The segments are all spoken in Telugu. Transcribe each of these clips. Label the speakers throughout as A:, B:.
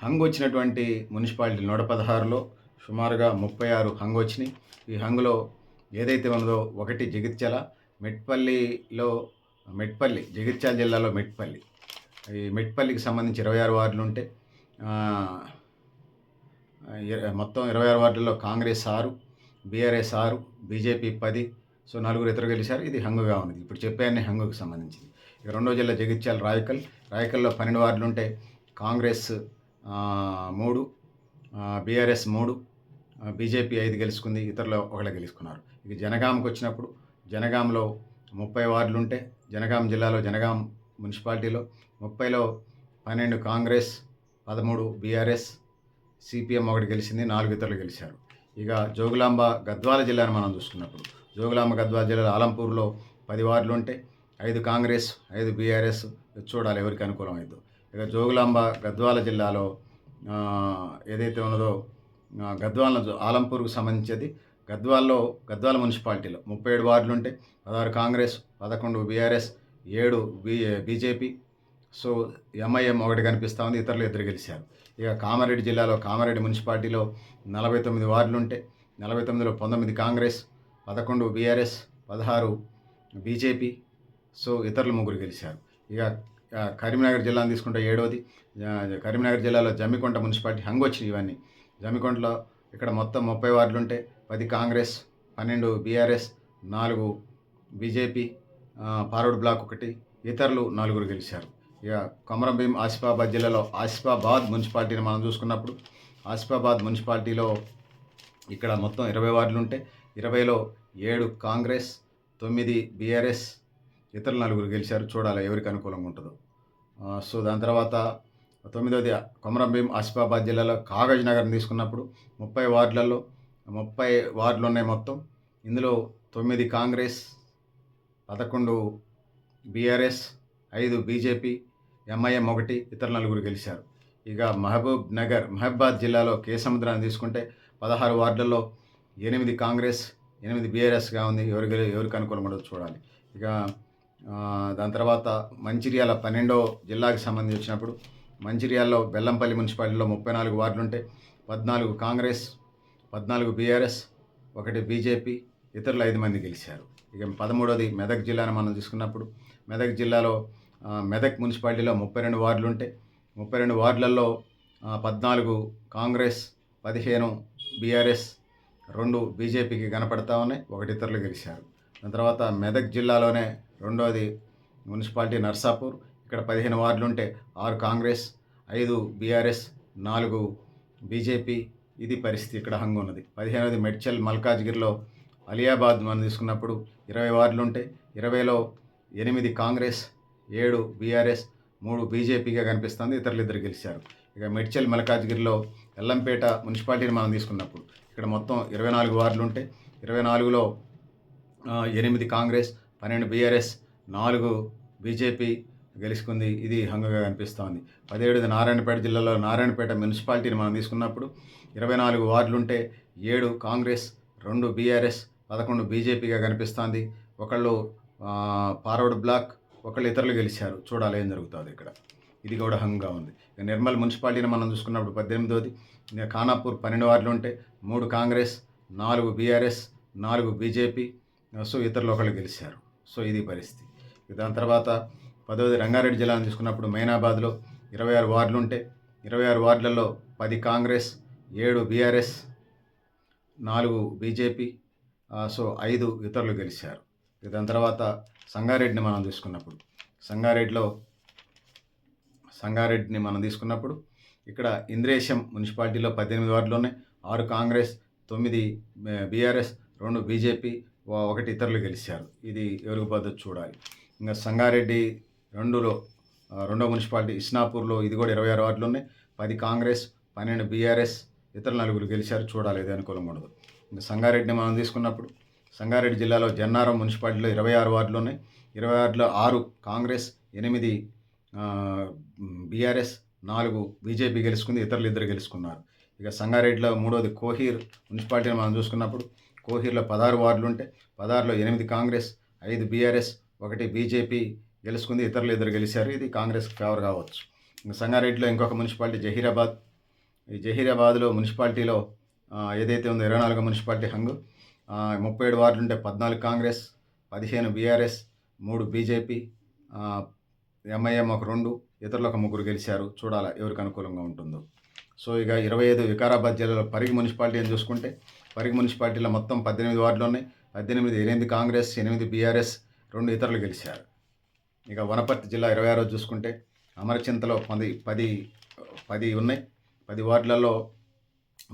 A: హంగ్ వచ్చినటువంటి మున్సిపాలిటీ 116లో సుమారుగా 36 హంగ్ వచ్చినాయి. ఈ హంగ్‌లో ఏదైతే ఉన్నదో ఒకటి జగిత్యాల, మెట్పల్లిలో జగిత్యాల జిల్లాలో మెట్పల్లి. ఈ మెట్పల్లికి సంబంధించి 26 వార్డులుంటే ఆహ్, మొత్తం 26 వార్డుల్లో కాంగ్రెస్ 6, బీఆర్ఎస్ 6, బీజేపీ 10. సో, నలుగురు ఇతరులు గెలిచారు. ఇది హంగుగా ఉన్నది. ఇప్పుడు చెప్పేయన్నీ హంగుకి సంబంధించింది. ఇక రెండో జిల్లా జగిత్యాల రాయకల్లో 12 వార్డులుంటే కాంగ్రెస్ 3, బీఆర్ఎస్ 3, బీజేపీ 5 గెలుచుకుంది. ఇతరులు ఒకళ్ళే గెలుచుకున్నారు. ఇక జనగామకొచ్చినప్పుడు జనగాంలో 30 వార్డులుంటే జనగాం జిల్లాలో జనగాం మున్సిపాలిటీలో 30లో 12 కాంగ్రెస్, 13 బీఆర్ఎస్, సిపిఎం ఒకటి గెలిచింది. 4 ఇతరులు గెలిచారు. ఇక జోగులాంబ గద్వాల జిల్లాను మనం చూసుకున్నప్పుడు జోగులాంబ గద్వాల జిల్లాలో ఆలంపూర్లో 10 వార్డులుంటే 5 కాంగ్రెస్, 5 బీఆర్ఎస్. చూడాలి ఎవరికి అనుకూలం అయిద్దో. ఇక జోగులాంబ గద్వాల జిల్లాలో ఏదైతే ఉన్నదో ఆలంపూర్కు సంబంధించేది గద్వాల మున్సిపాలిటీలో 37 వార్డులుంటే 16 Congress, 11 BRS, 7 BJP. So, MIM ఒకటి కనిపిస్తూ ఉంది. ఇతరులు 2 గెలిచారు. ఇక కామారెడ్డి జిల్లాలో కామారెడ్డి మున్సిపాలిటీలో 49 వార్డులుంటే 49లో 19 కాంగ్రెస్, 11 బీఆర్ఎస్, 16 బీజేపీ. సో, ఇతరులు 3 గెలిచారు. ఇక కరీంనగర్ జిల్లాను తీసుకుంటే ఏడవది. కరీంనగర్ జిల్లాలో జమ్మికుంట మున్సిపాలిటీ హంగ్ వచ్చినాయి ఇవన్నీ. జమ్మికుంటలో ఇక్కడ మొత్తం 30 వార్డులుంటే 10 కాంగ్రెస్, 12 బీఆర్ఎస్, 4 బీజేపీ, ఫార్వర్డ్ బ్లాక్ 1, ఇతరులు 4 గెలిచారు. ఇక కొమరంభీం ఆసిఫాబాద్ జిల్లాలో ఆసిఫాబాద్ మున్సిపాలిటీని మనం చూసుకున్నప్పుడు ఆసిఫాబాద్ మున్సిపాలిటీలో ఇక్కడ మొత్తం 20 వార్డులుంటే 20లో 7 కాంగ్రెస్, 9 బీఆర్ఎస్, ఇతరులు 4 గెలిచారు. చూడాలి ఎవరికి అనుకూలంగా ఉంటుందో. సో, దాని తర్వాత 9వది కొమరంభీం ఆసిఫాబాద్ జిల్లాలో కాగజ్ నగర్ని తీసుకున్నప్పుడు 30 వార్డులలో 30 వార్డులు ఉన్నాయి మొత్తం. ఇందులో 9 కాంగ్రెస్, 11 బీఆర్ఎస్, 5 బీజేపీ, ఎంఐఎం 1, ఇతరులు 4 గెలిచారు. ఇక మహబాద్ జిల్లాలో కేసముద్రాన్ని తీసుకుంటే 16 వార్డులలో 8 కాంగ్రెస్, 8 బీఆర్ఎస్గా ఉంది. ఎవరికి అనుకూలంగా ఉండదో చూడాలి. ఇక దాని తర్వాత మంచిర్యాల 12వ జిల్లాకి సంబంధించి వచ్చినప్పుడు మంచిర్యాలలో బెల్లంపల్లి మున్సిపాలిటీలో 34 వార్డులుంటే 14 కాంగ్రెస్, 14 బీఆర్ఎస్, 1 బీజేపీ, ఇతరులు 5 మంది గెలిచారు. ఇక 13వది మెదక్ జిల్లాను మనం తీసుకున్నప్పుడు మెదక్ జిల్లాలో మెదక్ మున్సిపాలిటీలో 32 వార్డులుంటే 32 వార్డులలో 14 కాంగ్రెస్, 15 బీఆర్ఎస్, 2 బీజేపీకి కనపడతా ఉన్నాయి. 1 ఇతరులు గెలిచారు. దాని తర్వాత మెదక్ జిల్లాలోనే రెండవది మున్సిపాలిటీ నర్సాపూర్. ఇక్కడ 15 వార్డులుంటే 6 కాంగ్రెస్, 5 బీఆర్ఎస్, 4 బీజేపీ. ఇది పరిస్థితి ఇక్కడ హంగు ఉన్నది. 15వది మెడ్చల్ మల్కాజ్గిరిలో అలియాబాద్ మనం తీసుకున్నప్పుడు 20 వార్డులుంటే 20లో 8 కాంగ్రెస్, 7 బీఆర్ఎస్, 3 బీజేపీగా కనిపిస్తుంది. ఇతరులు 2 గెలిచారు. ఇక మెడ్చల్ మల్కాజ్గిరిలో ఎల్లంపేట మున్సిపాలిటీని మనం తీసుకున్నప్పుడు ఇక్కడ మొత్తం 24 వార్డులుంటే 24లో 8 కాంగ్రెస్, 12 బీఆర్ఎస్, 4 బీజేపీ గెలుచుకుంది. ఇది హంగుగా కనిపిస్తోంది. 17ది నారాయణపేట జిల్లాలో నారాయణపేట మున్సిపాలిటీని మనం తీసుకున్నప్పుడు 24 వార్డులుంటే 7 కాంగ్రెస్, 2 బీఆర్ఎస్, 11 బీజేపీగా కనిపిస్తోంది. ఒకళ్ళు ఫార్వర్డ్ బ్లాక్, ఒకళ్ళు ఇతరులు గెలిచారు. చూడాలి ఏం జరుగుతుంది ఇక్కడ. ఇది కూడా హంగుగా ఉంది. ఇక నిర్మల్ మున్సిపాలిటీని మనం చూసుకున్నప్పుడు 18వది ఖానాపూర్ 12 వార్డులుంటే 3 కాంగ్రెస్, 4 బీఆర్ఎస్, 4 బీజేపీ. సో, ఇతరులు ఒకళ్ళు గెలిచారు. సో, ఇది పరిస్థితి. దాని తర్వాత 10వది రంగారెడ్డి జిల్లాను తీసుకున్నప్పుడు మైనాబాద్లో 26 వార్డులుంటే 26 వార్డులలో 10 కాంగ్రెస్, 7 బీఆర్ఎస్, 4 బీజేపీ. సో, 5 ఇతరులు గెలిచారు. దాని తర్వాత సంగారెడ్డిని మనం తీసుకున్నప్పుడు సంగారెడ్డిని మనం తీసుకున్నప్పుడు ఇక్కడ ఇంద్రేశం మున్సిపాలిటీలో 18 వార్డులు ఉన్నాయి. 6 కాంగ్రెస్, 9 బీఆర్ఎస్, 2 బీజేపీ, 1 ఇతరులు గెలిచారు. ఇది ఎవరికి పోతుందో చూడాలి. ఇంకా సంగారెడ్డి రెండో మున్సిపాలిటీ ఇస్నాపూర్లో ఇది కూడా 26 వార్డులు ఉన్నాయి. 10 కాంగ్రెస్, 12 బీఆర్ఎస్, ఇతరులు 4 గెలిచారు. చూడాలి ఇది అనుకూలంగా ఉండదు. ఇంకా సంగారెడ్డిని మనం తీసుకున్నప్పుడు సంగారెడ్డి జిల్లాలో జన్నారం మున్సిపాలిటీలో 26 వార్డులు ఉన్నాయి. 20 వార్డులో 6 కాంగ్రెస్, 8 బీఆర్ఎస్, 4 బీజేపీ గెలుచుకుంది. ఇతరులు 2 గెలుచుకున్నారు. ఇక సంగారెడ్డిలో మూడవది కోహీర్ మున్సిపాలిటీని మనం చూసుకున్నప్పుడు కోహీర్లో 16 వార్డులుంటే 16లో 8 కాంగ్రెస్, 5 బీఆర్ఎస్, 1 బీజేపీ గెలుచుకుంది. ఇతరులు 2 గెలిచారు. ఇది కాంగ్రెస్కి ఫేవర్ కావచ్చు. సంగారెడ్డిలో ఇంకొక మున్సిపాలిటీ జహీరాబాద్ ఈ జహీరాబాద్లో మున్సిపాలిటీలో ఏదైతే ఉందో 24 మున్సిపాలిటీ హంగు 37 వార్డులుంటే 14 కాంగ్రెస్, 15 బీఆర్ఎస్, 3 బీజేపీ, ఎంఐఎం ఒక 2, ఇతరులు ఒక 3 గెలిచారు. చూడాలా ఎవరికి అనుకూలంగా ఉంటుందో. సో ఇక 25 వికారాబాద్ జిల్లాలో పరిగి మున్సిపాలిటీ అని చూసుకుంటే పరిగి మున్సిపాలిటీలో మొత్తం 18 వార్డులు ఉన్నాయి. 8 కాంగ్రెస్, 8 బీఆర్ఎస్, 2 ఇతరులు గెలిచారు. ఇక వనపర్తి జిల్లా 26 చూసుకుంటే అమరచింతలో 10 ఉన్నాయి. 10 వార్డులలో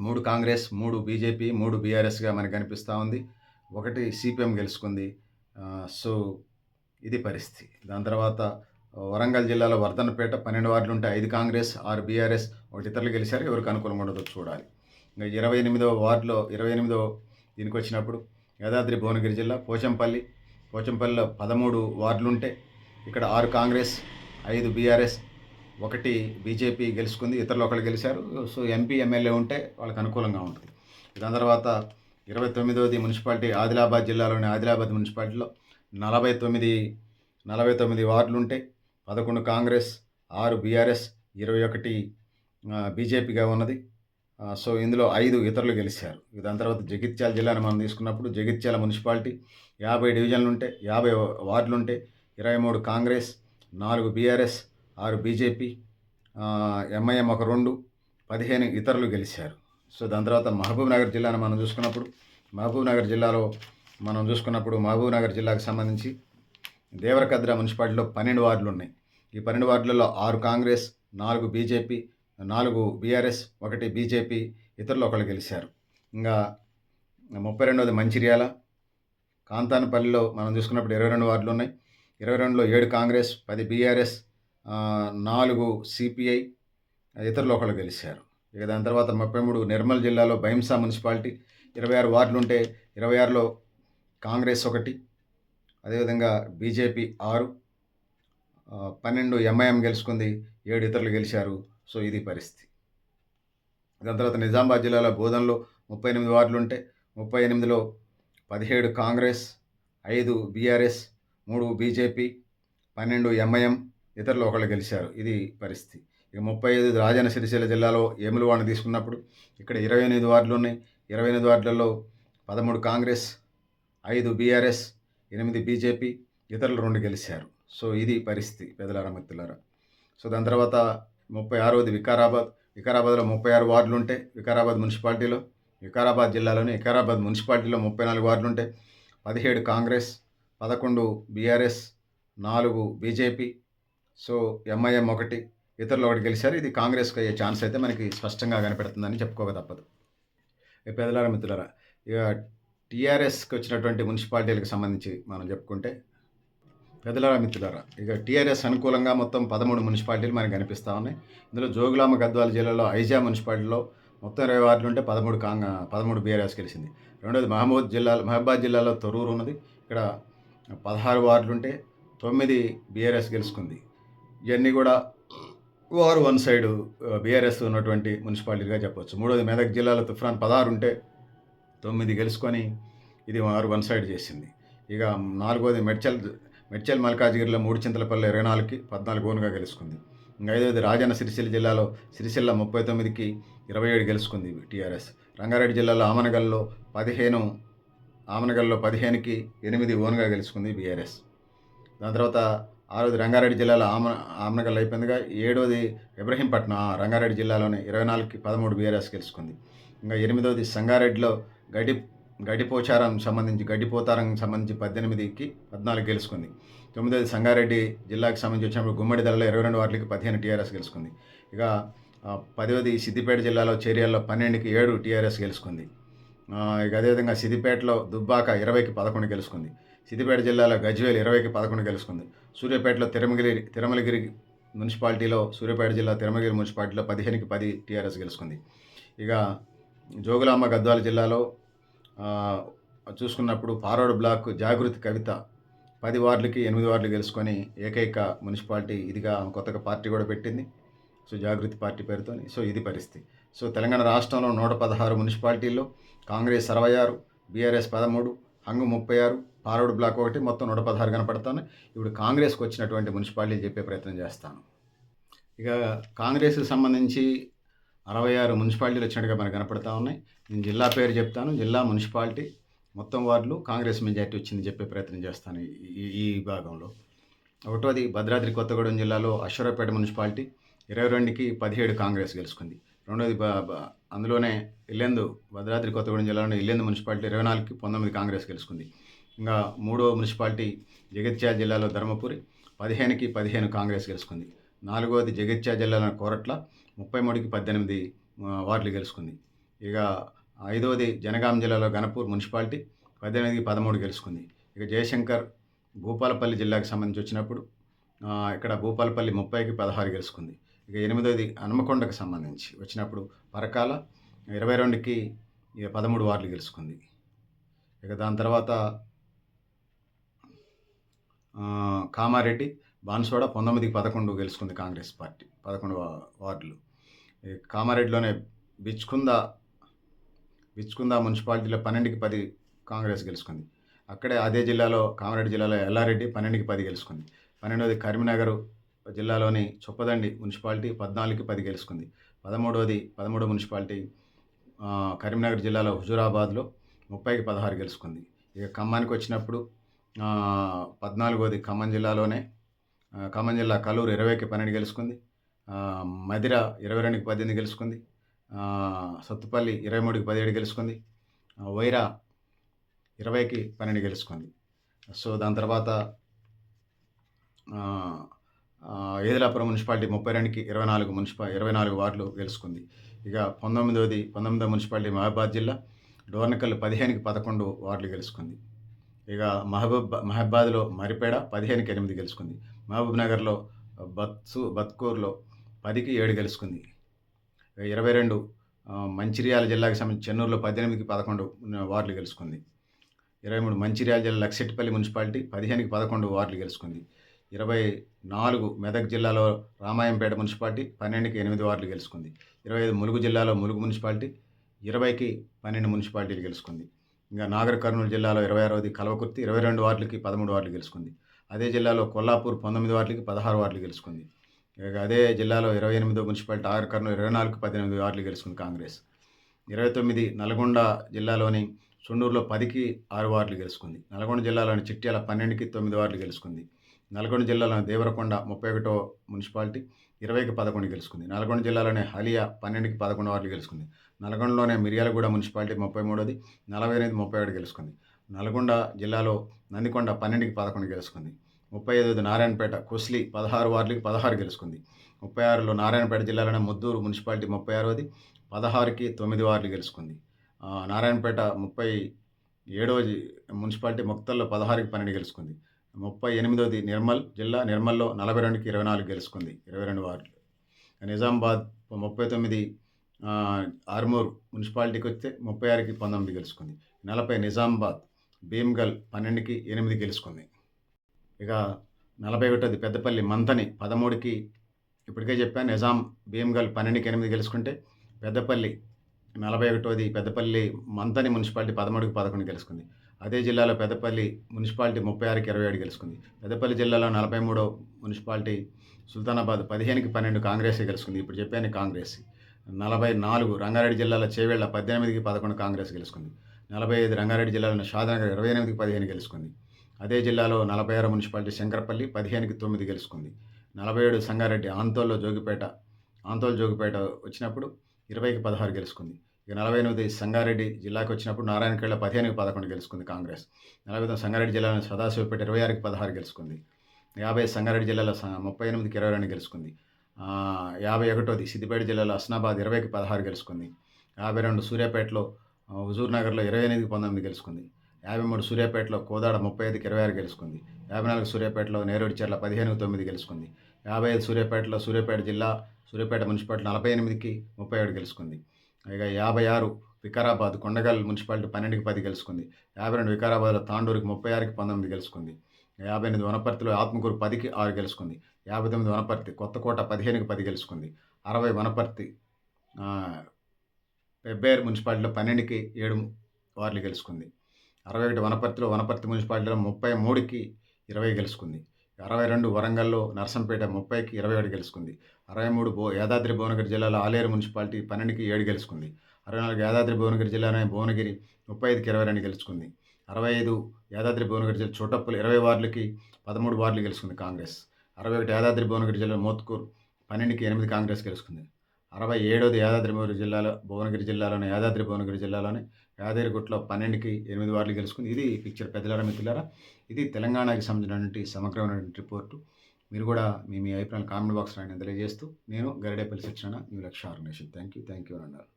A: 3 కాంగ్రెస్, 3 బీజేపీ, 3 బీఆర్ఎస్గా మనకు కనిపిస్తూ ఉంది. 1 సిపిఎం గెలుచుకుంది. సో ఇది పరిస్థితి. దాని తర్వాత వరంగల్ జిల్లాలో వర్ధన్నపేట 12 వార్డులు ఉంటే 5 కాంగ్రెస్, 6 బీఆర్ఎస్, 1 ఇతరులు గెలిచారు. ఎవరికి అనుకూలంగా ఉండదో చూడాలి. ఇంకా 28వ వార్డులో 28వ దీనికి వచ్చినప్పుడు యాదాద్రి భువనగిరి జిల్లా పోచంపల్లిలో 13 వార్డులు ఉంటే ఇక్కడ 6 కాంగ్రెస్, 5 బీఆర్ఎస్, 1 బీజేపీ గెలుచుకుంది. ఇతరులు ఒకళ్ళు గెలిచారు. సో ఎంపీ ఎమ్మెల్యే ఉంటే వాళ్ళకి అనుకూలంగా ఉంటుంది. దాని తర్వాత 29వది మున్సిపాలిటీ ఆదిలాబాద్ జిల్లాలోని ఆదిలాబాద్ మున్సిపాలిటీలో 49 వార్డులు ఉంటే 11 కాంగ్రెస్, 6 బీఆర్ఎస్, 21 బీజేపీగా ఉన్నది. సో ఇందులో 5 ఇతరులు గెలిచారు. దాని తర్వాత జగిత్యాల జిల్లాను మనం తీసుకున్నప్పుడు జగిత్యాల మున్సిపాలిటీ 50 డివిజన్లు ఉంటే 50 వార్డులు ఉంటే 23 కాంగ్రెస్, 4 బీఆర్ఎస్, 6 బీజేపీ, ఎంఐఎం ఒక 2, 15 ఇతరులు గెలిచారు. సో దాని తర్వాత మహబూబ్ నగర్ జిల్లాను మనం చూసుకున్నప్పుడు మహబూబ్ నగర్ జిల్లాకు సంబంధించి దేవరకద్ర మున్సిపాలిటీలో 12 వార్డులు ఉన్నాయి. ఈ 12 వార్డులలో 6 కాంగ్రెస్, 4 బీజేపీ, 4 బీఆర్ఎస్, 1 బీజేపీ, ఇతరులు ఒకళ్ళు గెలిచారు. ఇంకా 32వది మంచిర్యాల కాంతానపల్లిలో మనం చూసుకున్నప్పుడు 22 వార్డులు ఉన్నాయి. 22లో 7 కాంగ్రెస్, 10 బీఆర్ఎస్, 4 సిపిఐ, ఇతరులు ఒకళ్ళు గెలిచారు. ఇక దాని తర్వాత 33 నిర్మల్ జిల్లాలో బైంసా మున్సిపాలిటీ 26 వార్డులు ఉంటే 26లో కాంగ్రెస్ 1, అదేవిధంగా బీజేపీ 6, 12 ఎంఐఎం గెలుచుకుంది, 7 ఇతరులు గెలిచారు. సో ఇది పరిస్థితి. దాని తర్వాత నిజామాబాద్ జిల్లాలో బోధన్లో 38 వార్డులు ఉంటే 38లో 17 కాంగ్రెస్, 5 బీఆర్ఎస్, 3 బీజేపీ, 12 ఎంఐఎం, ఇతరులు ఒకళ్ళు గెలిచారు. ఇది పరిస్థితి. ఇక 35 రాజన్న సిరిసిల్ల జిల్లాలో ఏములవాడని తీసుకున్నప్పుడు ఇక్కడ 28 వార్డులు ఉన్నాయి. 28 వార్డులలో 13 కాంగ్రెస్, 5 బీఆర్ఎస్, 8 బీజేపీ, ఇతరులు 2 గెలిచారు. సో ఇది పరిస్థితి పెదలారా మిత్రులారా. సో దాని తర్వాత 36వది వికారాబాద్లో 36 వార్డులు ఉంటే వికారాబాద్ జిల్లాలోని వికారాబాద్ మున్సిపాలిటీలో 34 వార్డులు ఉంటే 17 Congress, 11 BRS, 4 BJP, so MIM 1, ఇతరులు 1 గెలిచారు. ఇది కాంగ్రెస్కి అయ్యే ఛాన్స్ అయితే మనకి స్పష్టంగా కనిపెడుతుందని చెప్పుకోక తప్పదు. పెదలారా మిత్రులారా, ఇక టీఆర్ఎస్కి వచ్చినటువంటి మున్సిపాలిటీలకు సంబంధించి మనం చెప్పుకుంటే పెదలారా మిత్రులారా, ఇక టీఆర్ఎస్ అనుకూలంగా మొత్తం 13 మున్సిపాలిటీలు మనకు కనిపిస్తూ ఉన్నాయి. ఇందులో జోగులాంబ గద్వాల జిల్లాలో ఐజా మున్సిపాలిటీలో మొత్తం 20 వార్డులు ఉంటే 13 బీఆర్ఎస్ గెలిచింది. రెండోది మహబాద్ జిల్లాలో తొర్రూరు ఉన్నది. ఇక్కడ 16 వార్డులు ఉంటే 9 బీఆర్ఎస్ గెలుచుకుంది. ఇవన్నీ కూడా వారు వన్ సైడ్ బీఆర్ఎస్ ఉన్నటువంటి మున్సిపాలిటీగా చెప్పవచ్చు. మూడోది మెదక్ జిల్లాలో తుఫ్రాన్ 16 ఉంటే 9 గెలుచుకొని ఇది వారు వన్ సైడ్ చేసింది. ఇక 4వది మెడ్చల్ మల్కాజ్గిరిలో 3 చింతలపల్లి 24కి 14 ఓన్గా గెలుచుకుంది. ఇంకా 5వది రాజన్న సిరిసిల్ల జిల్లాలో సిరిసిల్ల 39కి 27 గెలుచుకుంది టీఆర్ఎస్. రంగారెడ్డి జిల్లాలో ఆమనగల్లో 15కి 8 ఓన్గా గెలుచుకుంది బీఆర్ఎస్. దాని తర్వాత 6వది రంగారెడ్డి జిల్లాలో ఆమనగల్ అయిపోయిందిగా. 7వది ఇబ్రహీంపట్నం రంగారెడ్డి జిల్లాలోనే 24కి 13 బీఆర్ఎస్ గెలుచుకుంది. ఇంకా 8వది సంగారెడ్డిలో గడ్డిపోతారం సంబంధించి 18కి 14 గెలుచుకుంది. 9వది సంగారెడ్డి జిల్లాకు సంబంధించి వచ్చినప్పుడు గుమ్మడిదలలో 22 వార్డులకి 15 టీఆర్ఎస్ గెలుచుకుంది. ఇక 10వది సిద్దిపేట జిల్లాలో చేరియాల్లో 12కి 7 టీఆర్ఎస్ గెలుచుకుంది. ఇక అదేవిధంగా సిద్దిపేటలో దుబ్బాక 20కి 11 గెలుచుకుంది. సిద్దిపేట జిల్లాలో గజ్వేల్ 20కి 11 గెలుచుకుంది. సూర్యాపేటలో తిరుమలగిరి మున్సిపాలిటీలో సూర్యాపేట జిల్లా తిరుమలగిరి మున్సిపాలిటీలో 15కి 10 టీఆర్ఎస్ గెలుచుకుంది. ఇక జోగులాంబ గద్వాల జిల్లాలో చూసుకున్నప్పుడు ఫార్వర్డ్ బ్లాక్ జాగృతి కవిత 10 వార్డులకి 8 వార్డులు గెలుచుకొని ఏకైక మున్సిపాలిటీ ఇదిగా కొత్తగా పార్టీ కూడా పెట్టింది. సో జాగృతి పార్టీ పేరుతో. సో ఇది పరిస్థితి. సో తెలంగాణ రాష్ట్రంలో 116 మున్సిపాలిటీల్లో కాంగ్రెస్ 66, బీఆర్ఎస్ 13, హంగు 36, ఫార్వర్డ్ బ్లాక్ 1, మొత్తం 116 కనపడతాను. ఇప్పుడు కాంగ్రెస్కి వచ్చినటువంటి మున్సిపాలిటీలు చెప్పే ప్రయత్నం చేస్తాను. ఇక కాంగ్రెస్కి సంబంధించి 66 మున్సిపాలిటీలు వచ్చినట్టుగా మనకు కనపడతా ఉన్నాయి. నేను జిల్లా పేరు చెప్తాను. జిల్లా, మున్సిపాలిటీ, మొత్తం వార్డులు కాంగ్రెస్ మెజారిటీ వచ్చింది చెప్పే ప్రయత్నం చేస్తాను ఈ ఈ విభాగంలో. ఒకటోది భద్రాద్రి కొత్తగూడెం జిల్లాలో అశ్వరావుపేట మున్సిపాలిటీ 22కి 17 కాంగ్రెస్ గెలుచుకుంది. రెండోది అందులోనే ఇల్లెందు, భద్రాద్రి కొత్తగూడెం జిల్లాలోని ఇల్లెందు మున్సిపాలిటీ 24కి 19 కాంగ్రెస్ గెలుచుకుంది. ఇంకా మూడో మున్సిపాలిటీ జగిత్యాల జిల్లాలో ధర్మపురి 15కి 15 కాంగ్రెస్ గెలుచుకుంది. నాలుగోది జగిత్యాల జిల్లాలో కోరట్ల 33కి 18 వార్డులు గెలుచుకుంది. ఇక ఐదవది జనగాం జిల్లాలో గణపూర్ మున్సిపాలిటీ 18కి 13 గెలుచుకుంది. ఇక జయశంకర్ భూపాలపల్లి జిల్లాకు సంబంధించి వచ్చినప్పుడు ఇక్కడ భూపాలపల్లి 30కి 16 గెలుచుకుంది. ఇక ఎనిమిదవది హనుమకొండకు సంబంధించి వచ్చినప్పుడు పరకాల 22కి 13 వార్డులు గెలుచుకుంది. ఇక దాని తర్వాత కామారెడ్డి బాన్స్వాడ 19కి 11 గెలుచుకుంది కాంగ్రెస్ పార్టీ, 11 వార్డులు. కామారెడ్డిలోనే బిచ్కుంద మున్సిపాలిటీలో 12కి 10 కాంగ్రెస్ గెలుచుకుంది. అక్కడే అదే జిల్లాలో కామారెడ్డి జిల్లాలో ఎల్లారెడ్డి 12కి 10 గెలుచుకుంది. 12వది కరీంనగర్ జిల్లాలోని చొప్పదండి మున్సిపాలిటీ 14కి 10 గెలుచుకుంది. 13వ మున్సిపాలిటీ కరీంనగర్ జిల్లాలో హుజూరాబాద్లో 30కి 16 గెలుచుకుంది. ఇక ఖమ్మానికి వచ్చినప్పుడు 14వది ఖమ్మం జిల్లాలోనే ఖమ్మం జిల్లా కలూరు 20కి 12 గెలుచుకుంది. మధిర 22కి 18 గెలుచుకుంది. సత్తుపల్లి 23కి 17 గెలుచుకుంది. వైరా 20కి 12 గెలుచుకుంది. సో దాని తర్వాత ఏదిలాపురం మున్సిపాలిటీ 32కి 24 వార్డులు గెలుచుకుంది. ఇక 19వ మున్సిపాలిటీ మహబాద్ జిల్లా డోర్నకల్ 15కి 11 వార్డులు గెలుచుకుంది. ఇక మహబాద్లో మరిపేడ 15కి 8 గెలుచుకుంది. మహబూబ్ నగర్లో బత్కూర్లో 10కి 7 గెలుచుకుంది. 22 మంచిర్యాల జిల్లాకి సంబంధించి చెన్నూరులో 18కి 11 వార్డులు గెలుచుకుంది. 23 మంచిర్యాల జిల్లా లక్సెట్టిపల్లి మున్సిపాలిటీ 15కి 11 వార్డులు గెలుచుకుంది. 24 మెదక్ జిల్లాలో రామాయంపేట మున్సిపాలిటీ 12కి 8 వార్డులు గెలుచుకుంది. 25 ములుగు జిల్లాలో ములుగు మున్సిపాలిటీ 20కి 12 మున్సిపాలిటీలు గెలుచుకుంది. ఇంకా నాగర్ కర్నూలు జిల్లాలో 26వది కల్వకుర్తి 22 వార్డులకి 13 వార్డులు గెలుచుకుంది. అదే జిల్లాలో కొల్లాపూర్ 19 వార్డులకి 16 వార్డులు గెలుచుకుంది. ఇక అదే జిల్లాలో 28వ మున్సిపాలిటీ నాగర్ కర్నూలు 24కి 18 వార్డులు గెలుచుకుంది కాంగ్రెస్. 29 నల్గొండ జిల్లాలోని చుండూరులో 10కి 6 వార్డులు గెలుచుకుంది. నల్గొండ జిల్లాలోని చిట్యాల 12కి 9 వార్డులు గెలుచుకుంది. నల్గొండ జిల్లాలోని దేవరకొండ 31వ మున్సిపాలిటీ 20కి 11 గెలుచుకుంది. నల్గొండ జిల్లాలోని హలియా 12కి 11 వార్డులు గెలుచుకుంది. నల్గొండలోనే మిర్యాలగూడ మున్సిపాలిటీ 33ది 48 31 గెలుచుకుంది. నల్గొండ జిల్లాలో నందికొండ 12కి 11 గెలుచుకుంది. 35ది నారాయణపేట కుస్లీ 16 వార్డులకి 16 గెలుచుకుంది. 36లో నారాయణపేట జిల్లాలోని ముద్దూరు మున్సిపాలిటీ 36ది 16కి 9 వార్డులు గెలుచుకుంది. నారాయణపేట 37వ మున్సిపాలిటీ ముక్తల్లో 16కి 12 గెలుచుకుంది. 38వది నిర్మల్లో 42కి 24 గెలుచుకుంది, 22 వార్డులు. నిజామాబాద్ 39 ఆర్మూర్ మున్సిపాలిటీకి వస్తే 36కి 19 గెలుచుకుంది. 40 నిజామాబాద్ భీమ్గల్ 12కి 8 గెలుచుకుంది. ఇక 41వది పెద్దపల్లి మంథని 13కి ఇప్పటికే చెప్పాను. నిజాం భీమ్గల్ 12కి 8 గెలుచుకుంటే పెద్దపల్లి 41వది పెద్దపల్లి మంథని మున్సిపాలిటీ 13కి 11 గెలుచుకుంది. అదే జిల్లాలో పెద్దపల్లి మున్సిపాలిటీ 36కి 27 గెలుచుకుంది. పెద్దపల్లి జిల్లాలో 43వ మున్సిపాలిటీ సుల్తానాబాద్ 15కి 12 కాంగ్రెస్ గెలుచుకుంది. ఇప్పుడు చెప్పాను కాంగ్రెస్. 44 రంగారెడ్డి జిల్లాలో చేవెళ్ళ 18కి 11 కాంగ్రెస్ గెలుచుకుంది. 45 రంగారెడ్డి జిల్లాలోని షాద్నగర్ 28కి 15 గెలుచుకుంది. అదే జిల్లాలో 46 మున్సిపాలిటీ శంకరపల్లి 15కి 9 గెలుచుకుంది. 47 సంగారెడ్డి ఆంతోల్ జోగిపేట వచ్చినప్పుడు 20కి 16 గెలుచుకుంది. ఇక 48 సంగారెడ్డి జిల్లాకి వచ్చినప్పుడు నారాయణఖేడ్లో 15కి 11 గెలుచుకుంది కాంగ్రెస్. 49 సంగారెడ్డి జిల్లాలో సదాశివపేట 26కి 16 గెలుచుకుంది. 50 సంగారెడ్డి జిల్లాలో 38కి 22 గెలుచుకుంది. 51వది సిద్దిపేట జిల్లాలో హస్నాబాద్ 20కి 16 గెలుచుకుంది. 52 సూర్యాపేటలో హుజూర్ నగర్లో 28కి 19 గెలుచుకుంది. 53 సూర్యాపేటలో కోదాడ 35కి 26 గెలుచుకుంది. 54 సూర్యాపేటలో నేరేడుచెర్ల 15కి 9 గెలుచుకుంది. 55 సూర్యాపేటలో సూర్యాపేట మున్సిపాలిటీ 48కి 37 గెలుచుకుంది. ఇక 56 వికారాబాద్ కొండగల్ మున్సిపాలిటీ 12కి 10 గెలుచుకుంది. 52 వికారాబాద్లో తాండూరుకి 36కి 19 గెలుచుకుంది. 58 వనపర్తిలో ఆత్మకూరు 10కి 6 గెలుచుకుంది. 59 వనపర్తి కొత్తకోట 15కి 10 గెలుచుకుంది. 60 వనపర్తి పెబ్బేర్ మున్సిపాలిటీలో 12కి 7 వార్డులు గెలుచుకుంది. 61 వనపర్తి మున్సిపాలిటీలో 33కి 20 గెలుచుకుంది. 62 వరంగల్‌లో నర్సంపేట 30కి 21 గెలుచుకుంది. 63 యాదాద్రి భువనగిరి జిల్లాలో ఆలేరు మున్సిపాలిటీ 12కి 7 గెలుచుకుంది. 64 యాదాద్రి భువనగిరి జిల్లాలోని భువనగిరి 35కి 22 గెలుచుకుంది. 65 యాదాద్రి భువనగిరి జిల్లా చోటప్పల్ 20 వార్డులకి 13 వార్డులు గెలుచుకుంది కాంగ్రెస్. 61 యాదాద్రి భువనగిరి జిల్లా మోత్కూర్ 12కి 8 కాంగ్రెస్ గెలుచుకుంది. 67ది భువనగిరి జిల్లాలోని యాదగిరిగుట్టలో 12కి 8 వార్డులు గెలుచుకుంది. ఇది పిక్చర్ పెద్దలారా మిత్రులారా. ఇది తెలంగాణకి సంబంధించినటువంటి సమగ్రమైనటువంటి రిపోర్టు. మీరు కూడా మీ అభిప్రాయాలు కామెంట్ బాక్స్‌లో తెలియజేస్తూ నేను గరిడేపల్లి సత్యనారాయణ, న్యూ లక్ష్య ఆర్గనైజేషన్. థ్యాంక్ యూ అన్నారు.